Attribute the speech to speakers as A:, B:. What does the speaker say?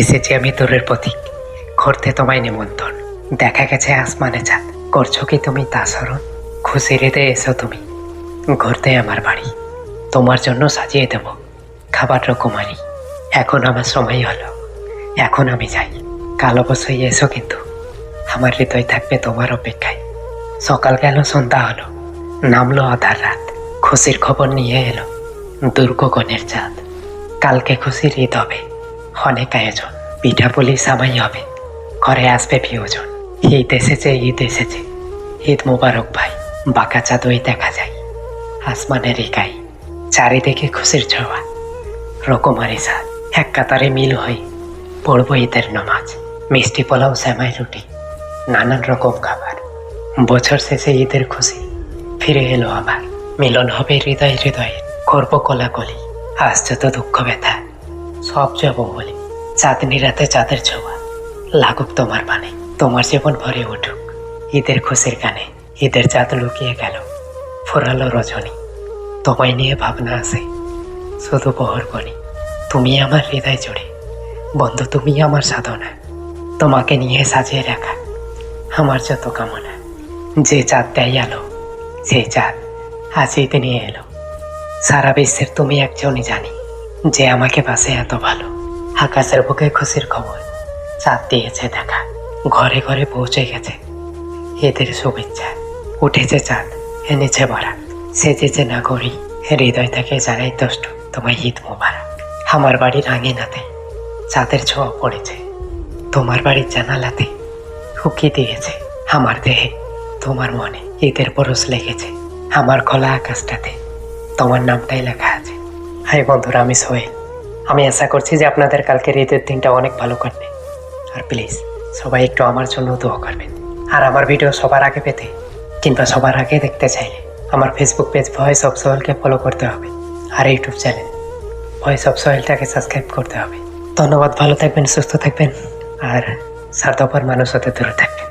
A: এসেছি আমি দূরের প্রতীক, ঘুরতে তোমায় নিমন্ত্রণ। দেখা গেছে আসমানে চাঁদ, করছো কি তুমি তা স্মরণ? খুশি হৃদয়ে এসো তুমি ঘুরতে আমার বাড়ি, তোমার জন্য সাজিয়ে দেব খাবার রকমারি। এখন আমার সময় হলো, এখন আমি যাই, কাল অবশ্যই এসো কিন্তু আমার হৃদয় থাকবে তোমার অপেক্ষায়। সকাল গেল, সন্ধ্যা হলো, নামলো আধার রাত, খুশির খবর নিয়ে এলো দুর্গগণের চাঁদ। কালকে খুশির ঈদ হবে, অনেক আয়োজন, পিঠা পুলি সামাই হবে, ঘরে আসবে প্রিয়জন। ঈদ এসেছে, ঈদ এসেছে, ঈদ মোবারক ভাই। বাঁকা চাঁদ ওই দেখা যায় আসমানের একাই, চারিদিকে খুশির ছোঁয়া রকমারি সাদ। এক কাতারে মিল হই পড়ব ঈদের নামাজ, মিষ্টি পোলাও শ্যামাই রুটি নানান রকম খাবার। বছর শেষে ঈদের খুশি ফিরে এলো আবার, মিলন হবে হৃদয় হৃদয়ে, করব কোলাকলি। আজ যত দুঃখ ব্যথা সব যাব বলি, চাঁদনি রাতে চাঁদের ছোঁয়া লাগুক তোমার পানে, তোমার জীবন ভরে উঠুক ঈদের খুশির গানে। ঈদের চাঁদ লুকিয়ে গেল, ফোরালো রজনী, তোমায় নিয়ে ভাবনা আছে শুধু বহর বনি। তুমি আমার হৃদয় জুড়ে বন্ধু, তুমি আমার সাধনা, তোমাকে নিয়ে সাজিয়ে রাখা আমার যত কামনা। যে চাঁদ দেয় আলো, সেই চাঁদ আজ ঈদ নিয়ে এলো। সারা বিশ্বের তুমি একজনই জানি, যে আমাকে বাসে এত ভালো। আকাশের বুকে খুশির খবর চাঁদ দিয়েছে দেখা, ঘরে ঘরে পৌঁছে গেছে ঈদের শুভেচ্ছা। উঠেছে চাঁদ, এনেছে বরাত, সেজেছে না করি হৃদয় থেকে জানাই দষ্ট তোমায় ঈদ মোবারক। আমার বাড়ির আঙিনাতে চাঁদের ছোঁয়া পড়েছে, তোমার বাড়ির জানালাতে উকি দিয়েছে আমার দেহে, তোমার মনে ঈদের পরশ লেগেছে। আমার খোলা আকাশটাতে তোমার নামটাই লেখা আছে। হাই বন্ধুরা, আমি সোহেল। আমি আশা করছি যে আপনাদের কালকের ঈদের দিনটা অনেক ভালো কাটবে। আর প্লিজ সবাই একটু আমার জন্য দোয়া করবেন। আর আমার ভিডিও সবার আগে পেতে কিংবা সবার আগে দেখতে চাইলে আমার ফেসবুক পেজ ভয়েস অফ সোহেলকে ফলো করতে হবে, আর ইউটিউব চ্যানেল ভয়েস অফ সোহেলটাকে সাবস্ক্রাইব করতে হবে। ধন্যবাদ, ভালো থাকবেন, সুস্থ থাকবেন, আর স্বার্থপর মানুষ হতে দূরে থাকবেন।